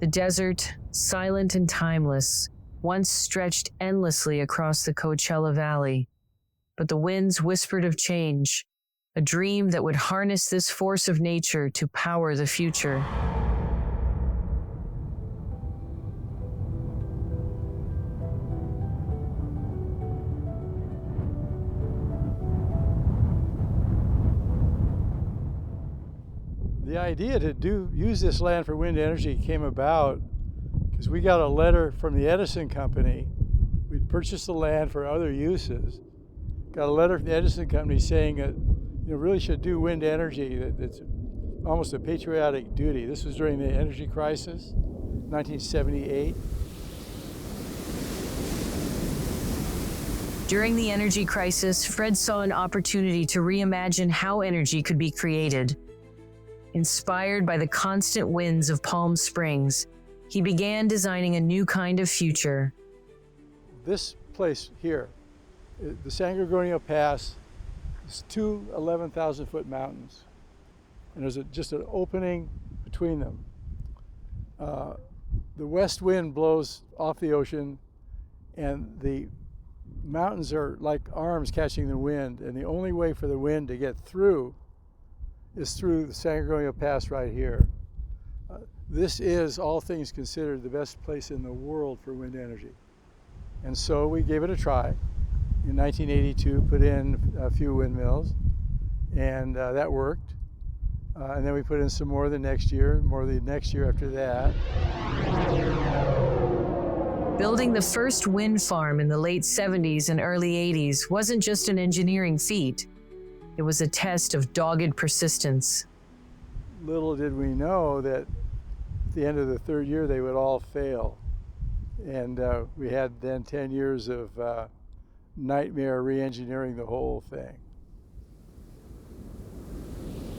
The desert, silent and timeless, once stretched endlessly across the Coachella Valley. But the winds whispered of change, a dream that would harness this force of nature to power the future. The idea to use this land for wind energy came about because we got a letter from the Edison Company. We'd purchased the land for other uses. Got a letter from the Edison Company saying that really should do wind energy. That's almost a patriotic duty. This was during the energy crisis, 1978. During the energy crisis, Fred saw an opportunity to reimagine how energy could be created. Inspired by the constant winds of Palm Springs, he began designing a new kind of future. This place here, the San Gorgonio Pass, is two 11,000-foot mountains. And there's just an opening between them. The west wind blows off the ocean, and the mountains are like arms catching the wind, and the only way for the wind to get through is through the San Gorgonio Pass right here. This is, all things considered, the best place in the world for wind energy. And so we gave it a try. In 1982, put in a few windmills, and that worked. And then we put in some more the next year, more the next year after that. Building the first wind farm in the late 70s and early 80s wasn't just an engineering feat. It was a test of dogged persistence. Little did we know that at the end of the third year, they would all fail. And we had then 10 years of nightmare re-engineering the whole thing.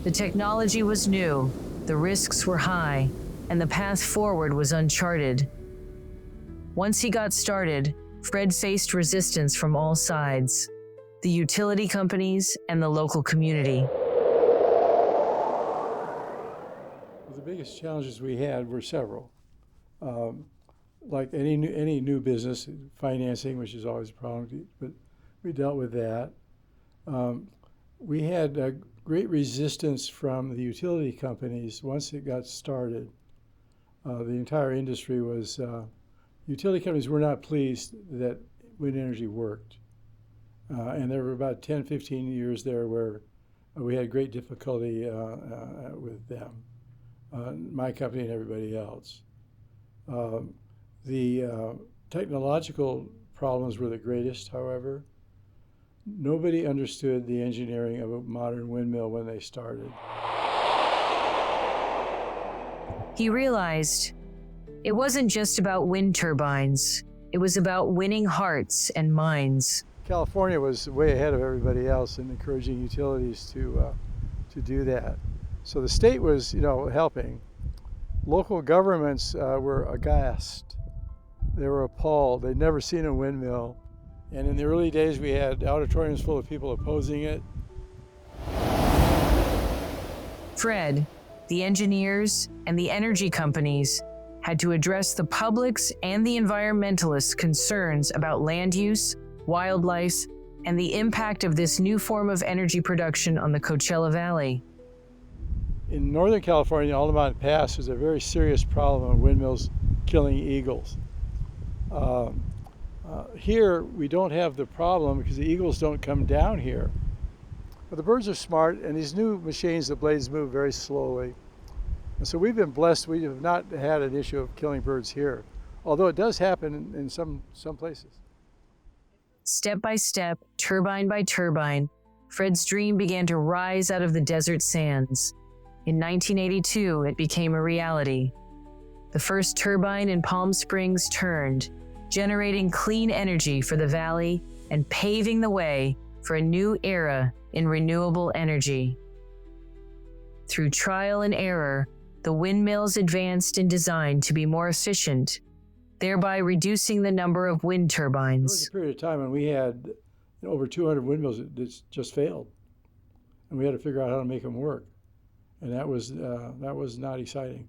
The technology was new, the risks were high, and the path forward was uncharted. Once he got started, Fred faced resistance from all sides, the utility companies and the local community. The biggest challenges we had were several. Like any new business, financing, which is always a problem, but we dealt with that. We had great resistance from the utility companies once it got started. The entire industry was, utility companies were not pleased that wind energy worked. And there were about 10, 15 years there where we had great difficulty with them, my company and everybody else. The technological problems were the greatest, however. Nobody understood the engineering of a modern windmill when they started. He realized it wasn't just about wind turbines. It was about winning hearts and minds. California was way ahead of everybody else in encouraging utilities to do that. So the state was, helping. Local governments were aghast. They were appalled. They'd never seen a windmill. And in the early days, we had auditoriums full of people opposing it. Fred, the engineers, and the energy companies had to address the public's and the environmentalists' concerns about land use, wildlife, and the impact of this new form of energy production on the Coachella Valley. In Northern California, Altamont Pass was a very serious problem of windmills killing eagles. Here, we don't have the problem because the eagles don't come down here. But the birds are smart, and these new machines, the blades move very slowly. And so we've been blessed. We have not had an issue of killing birds here, although it does happen in some places. Step by step, turbine by turbine, Fred's dream began to rise out of the desert sands. In 1982, it became a reality. The first turbine in Palm Springs turned, generating clean energy for the valley and paving the way for a new era in renewable energy. Through trial and error, the windmills advanced in design to be more efficient, thereby reducing the number of wind turbines. There was a period of time when we had over 200 windmills that just failed, and we had to figure out how to make them work, and that was not exciting.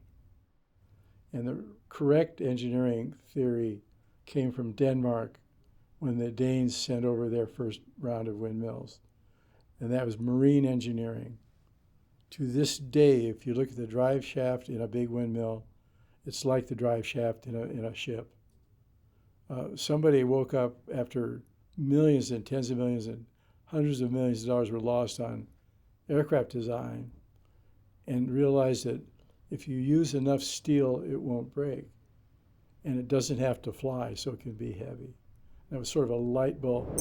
And the correct engineering theory came from Denmark when the Danes sent over their first round of windmills, and that was marine engineering. To this day, if you look at the drive shaft in a big windmill, it's like the drive shaft in a ship. Somebody woke up after millions and tens of millions and hundreds of millions of dollars were lost on aircraft design and realized that if you use enough steel, it won't break. And it doesn't have to fly, so it can be heavy. That was sort of a light bulb.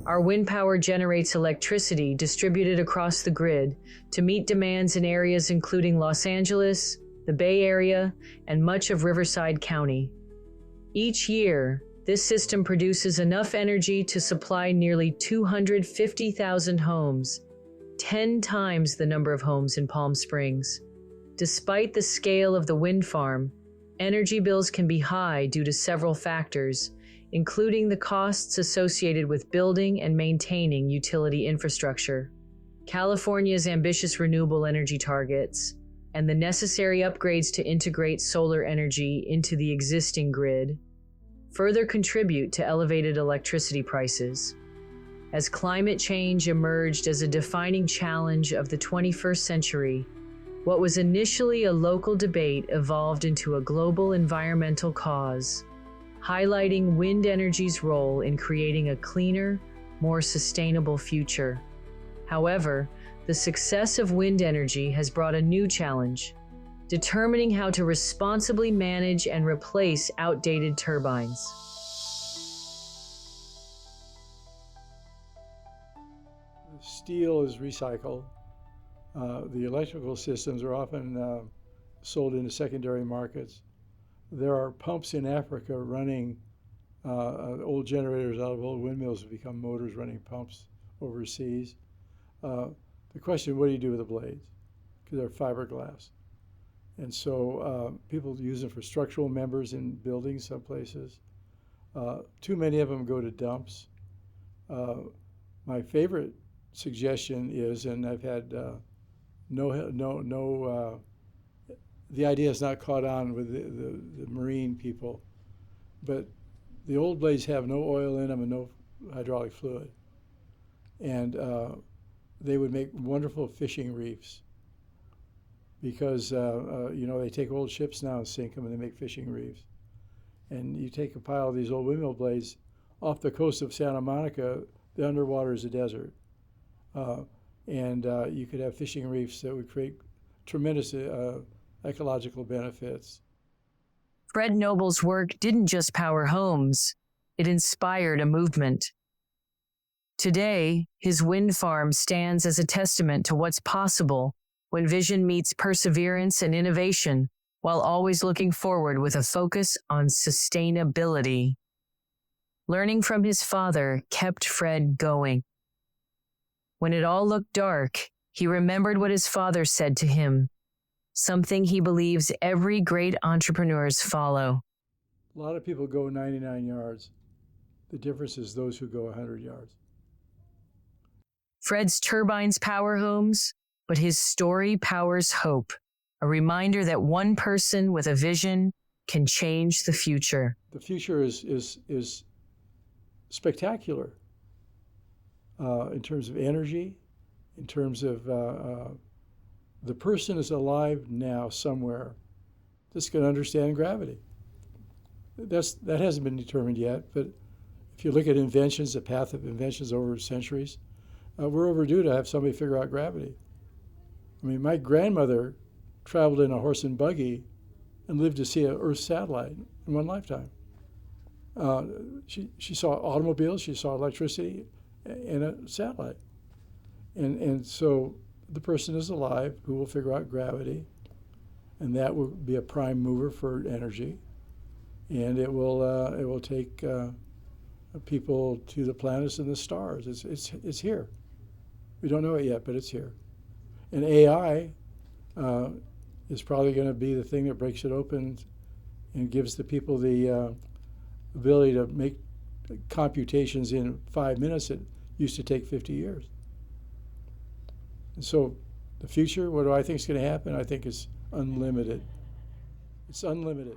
Our wind power generates electricity distributed across the grid to meet demands in areas including Los Angeles, the Bay Area, and much of Riverside County. Each year, this system produces enough energy to supply nearly 250,000 homes, 10 times the number of homes in Palm Springs. Despite the scale of the wind farm, energy bills can be high due to several factors, including the costs associated with building and maintaining utility infrastructure, California's ambitious renewable energy targets, and the necessary upgrades to integrate solar energy into the existing grid, further contribute to elevated electricity prices. As climate change emerged as a defining challenge of the 21st century, what was initially a local debate evolved into a global environmental cause, highlighting wind energy's role in creating a cleaner, more sustainable future. However, the success of wind energy has brought a new challenge: determining how to responsibly manage and replace outdated turbines. Steel is recycled. The electrical systems are often sold into secondary markets. There are pumps in Africa running old generators out of old windmills have become motors running pumps overseas. The question, what do you do with the blades? Because they're fiberglass. And so people use them for structural members in buildings some places. Too many of them go to dumps. My favorite suggestion is, and I've had the idea has not caught on with the marine people, but the old blades have no oil in them and no hydraulic fluid. And they would make wonderful fishing reefs because, they take old ships now and sink them and they make fishing reefs. And you take a pile of these old windmill blades off the coast of Santa Monica, the underwater is a desert. And you could have fishing reefs that would create tremendous ecological benefits. Fred Noble's work didn't just power homes, it inspired a movement. Today, his wind farm stands as a testament to what's possible when vision meets perseverance and innovation, while always looking forward with a focus on sustainability. Learning from his father kept Fred going. When it all looked dark, he remembered what his father said to him, something he believes every great entrepreneurs follow. A lot of people go 99 yards. The difference is those who go 100 yards. Fred's turbines power homes, but his story powers hope, a reminder that one person with a vision can change the future. The future is spectacular in terms of energy, in terms of the person is alive now somewhere that's going to understand gravity. That hasn't been determined yet, but if you look at inventions, the path of inventions over centuries, we're overdue to have somebody figure out gravity. I mean, my grandmother traveled in a horse and buggy and lived to see an Earth satellite in one lifetime. She saw automobiles, she saw electricity, and a satellite. And so the person is alive who will figure out gravity, and that will be a prime mover for energy, and it will take people to the planets and the stars. It's here. We don't know it yet, but it's here. And AI is probably going to be the thing that breaks it open and gives the people the ability to make computations in 5 minutes that used to take 50 years. And so the future, what do I think is going to happen? I think it's unlimited. It's unlimited.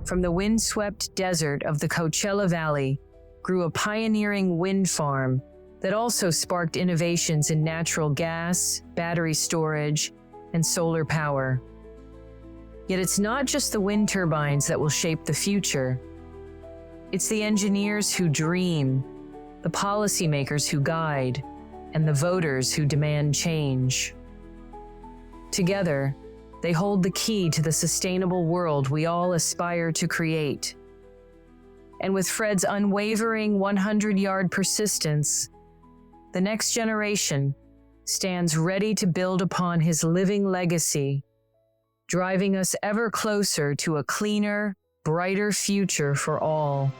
From the windswept desert of the Coachella Valley grew a pioneering wind farm that also sparked innovations in natural gas, battery storage, and solar power. Yet it's not just the wind turbines that will shape the future. It's the engineers who dream, the policymakers who guide, and the voters who demand change. Together, they hold the key to the sustainable world we all aspire to create. And with Fred's unwavering 100-yard persistence, the next generation stands ready to build upon his living legacy, driving us ever closer to a cleaner, brighter future for all.